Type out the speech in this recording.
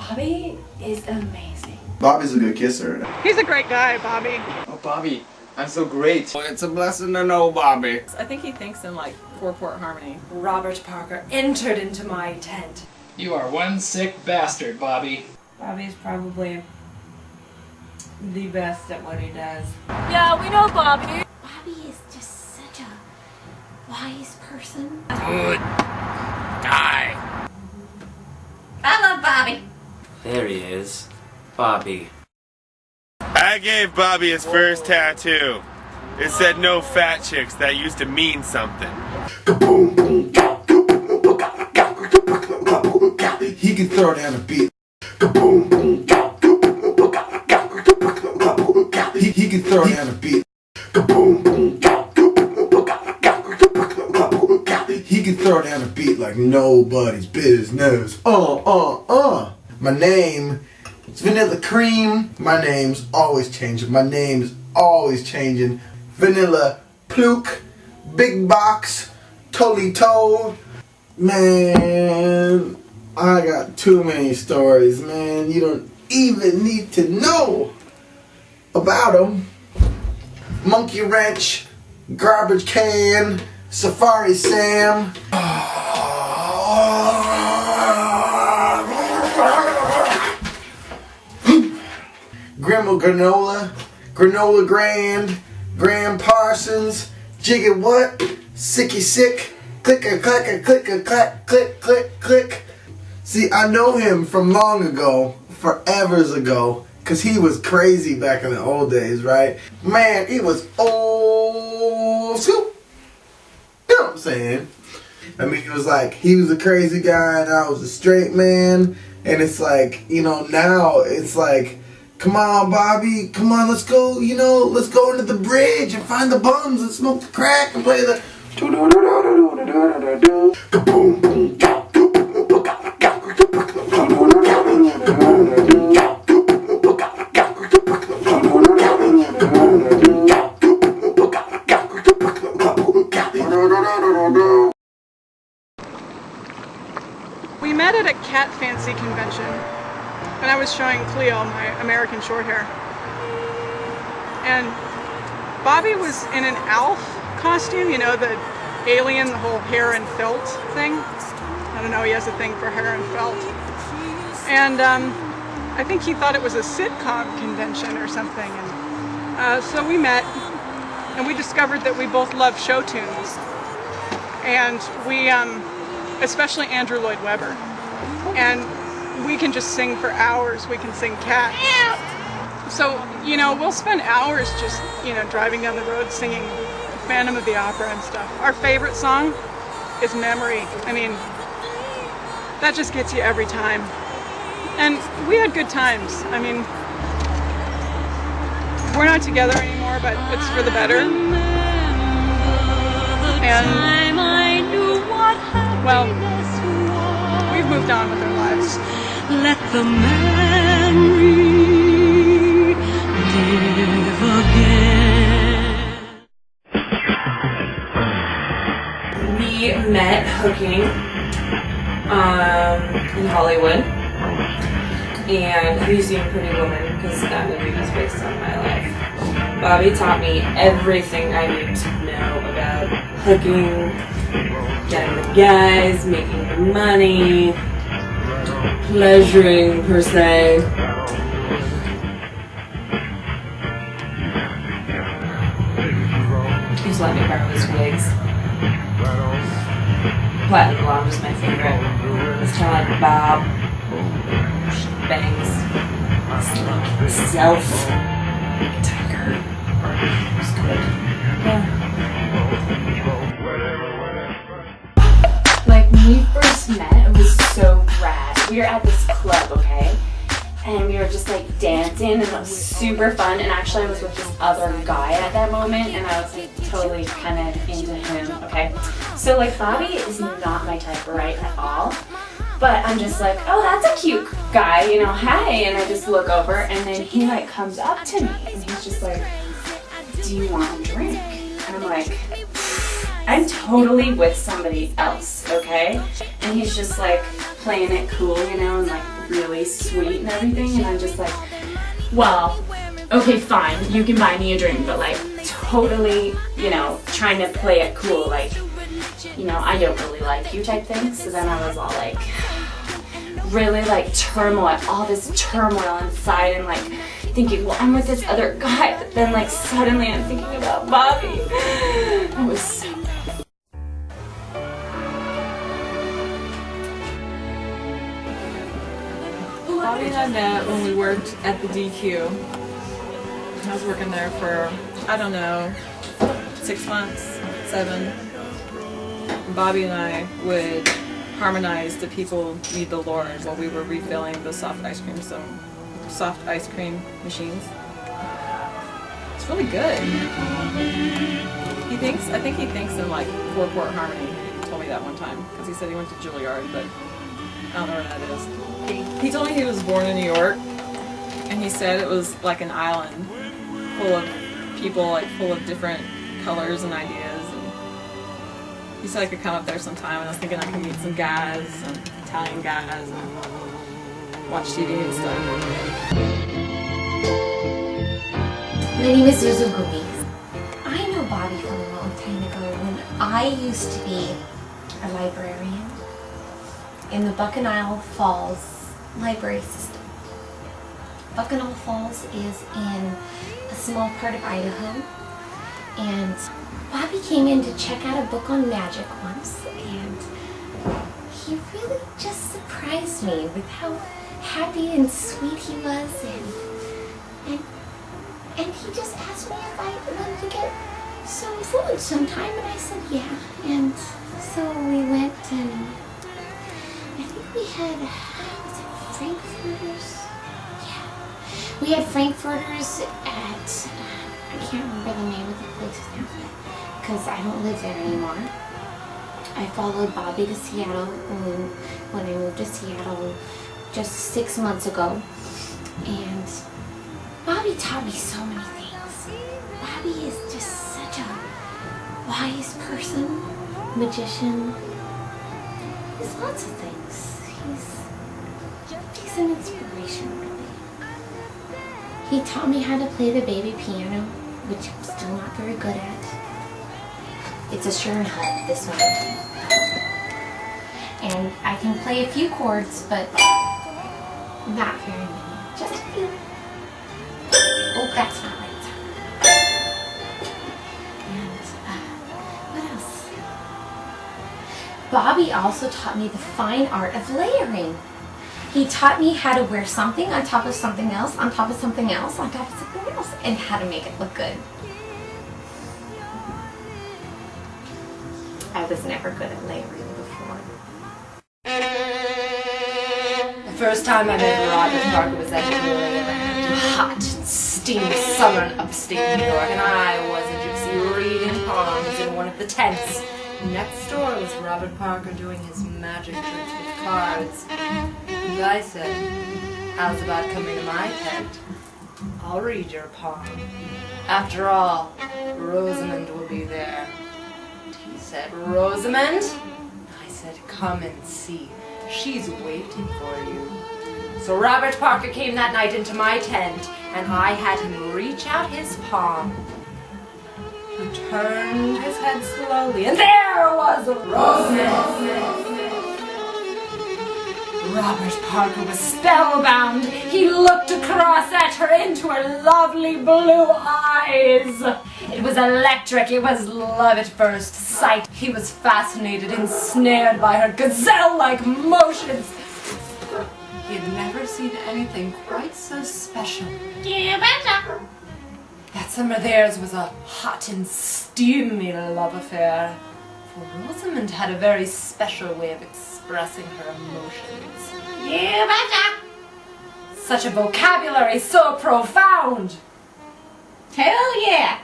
Bobby is amazing. Bobby's a good kisser. He's a great guy, Bobby. Oh, Bobby, I'm so great. Well, it's a blessing to know Bobby. I think he thinks in like four-part harmony. Robert Parker entered into my tent. You are one sick bastard, Bobby. Bobby's probably the best at what he does. Yeah, we know Bobby. Bobby is just such a wise person. Good guy. I love Bobby. There he is. Bobby. I gave Bobby his first tattoo. It said no fat chicks. That used to mean something. He can throw down a beat. He can throw down a beat. He can throw down a beat like nobody's business. My name is Vanilla Cream. My name's always changing. My name is always changing. Vanilla Pluke. Big Box. Totally Told. Man, I got too many stories, man. You don't even need to know about them. Monkey Wrench. Garbage Can. Safari Sam. Grandma Granola. Granola Grand. Graham Parsons. Jiggy What? Sicky Sick. Clicker clacker clicker clack click click click. See, I know him from long ago, forevers ago, cause he was crazy back in the old days, right? Man, he was old school. You know what I'm saying? I mean, it was like he was a crazy guy and I was a straight man, and it's like, you know, now it's like, come on, Bobby, come on, let's go, you know, let's go into the bridge and find the bums and smoke the crack and play the We met at a cat fancy convention, and I was showing Cleo my American short hair. And Bobby was in an Alf costume, you know, the alien, the whole hair and felt thing. I don't know, he has a thing for hair and felt. And I think he thought it was a sitcom convention or something. And so we met, and we discovered that we both love show tunes. And we, especially Andrew Lloyd Webber. And we can just sing for hours. We can sing Cats. So, you know, we'll spend hours just, you know, driving down the road singing Phantom of the Opera and stuff. Our favorite song is Memory. I mean, that just gets you every time. And we had good times. I mean, we're not together anymore, but it's for the better. And, well, we've moved on with our lives. Let the memory live again. We met hooking in Hollywood, and have you seen Pretty Woman? Because that movie was based on my life. Bobby taught me everything I need to know about hooking, getting with guys, making the money, pleasuring per se. He just let me borrow his wigs. Platinum Blonde was my favorite. It's kind of like Bob. Bangs. Slick. Self. Tiger. It was good. Yeah. Like, when we first met, it was so rad. We were at this club, okay? And we were just like dancing, and it was super fun. And actually I was with this other guy at that moment, and I was like totally kind of into him, okay? So like Bobby is not my type, right, at all. But I'm just like, oh, that's a cute guy, you know, hey. And I just look over, and then he like comes up to me, and he's just like, do you want a drink? And I'm like, I'm totally with somebody else, okay? And he's just like playing it cool, you know, and like really really sweet and everything, and I'm just like, well, okay, fine, you can buy me a drink, but like totally, you know, trying to play it cool, like, you know, I don't really like you type thing. So then I was all like, really like turmoil, all this turmoil inside, and like thinking, well, I'm with this other guy, but then like suddenly I'm thinking about Bobby. It was so bad. Bobby and I met when we worked at the DQ. I was working there for, I don't know, 6 months, 7. Bobby and I would harmonize the People Need the Lord while we were refilling the soft ice cream machines. It's really good. I think he thinks in like four-port harmony. He told me that one time because he said he went to Juilliard, but I don't know where that is. He told me he was born in New York, and he said it was like an island full of people, like full of different colors and ideas. He said I could come up there sometime, and I was thinking I could meet some guys, some Italian guys, and watch TV and stuff. My name is Zuzu Goubies. I know Bobby from a long time ago when I used to be a librarian in the Bucknell Falls library system. Bucknell Falls is in a small part of Idaho, and Bobby came in to check out a book on magic once, and he really just surprised me with how happy and sweet he was, and he just asked me if I wanted to get some food sometime, and I said yeah, and so we went, and I think we had, was it Frankfurters? Yeah, we had Frankfurters at, I can't remember the name of the place now, because I don't live there anymore. I followed Bobby to Seattle when I moved to Seattle just 6 months ago, and Bobby taught me so many things. Bobby is just such a wise person, magician. He's lots of things. He's an inspiration, really. He taught me how to play the baby piano, which I'm still not very good at. It's a Schoenhut, this one. And I can play a few chords, but not very many. Just a few. Oh, that's not right. And what else? Bobby also taught me the fine art of layering. He taught me how to wear something on top of something else, on top of something else, on top of something else, and how to make it look good. I was never good at layering before. The first time I met Robert Parker was at Juilliard. Hot, steamy summer in upstate New York, and I was a gypsy reading poems in one of the tents. Next door was Robert Parker doing his magic tricks with cards. And I said, how's about coming to my tent? I'll read your poem. After all, Rosamond will be there. He said, Rosamond? I said, come and see. She's waiting for you. So Robert Parker came that night into my tent, and I had him reach out his palm. He turned his head slowly, and there was Rosamond. Robert Parker was spellbound. He looked across at her into her lovely blue eyes. It was electric. It was love at first sight. He was fascinated, ensnared by her gazelle-like motions. He had never seen anything quite so special. Yeah, better. That summer theirs was a hot and steamy love affair. For Rosamond had a very special way of expressing her emotions. Yeah, better. Such a vocabulary so profound. Hell yeah.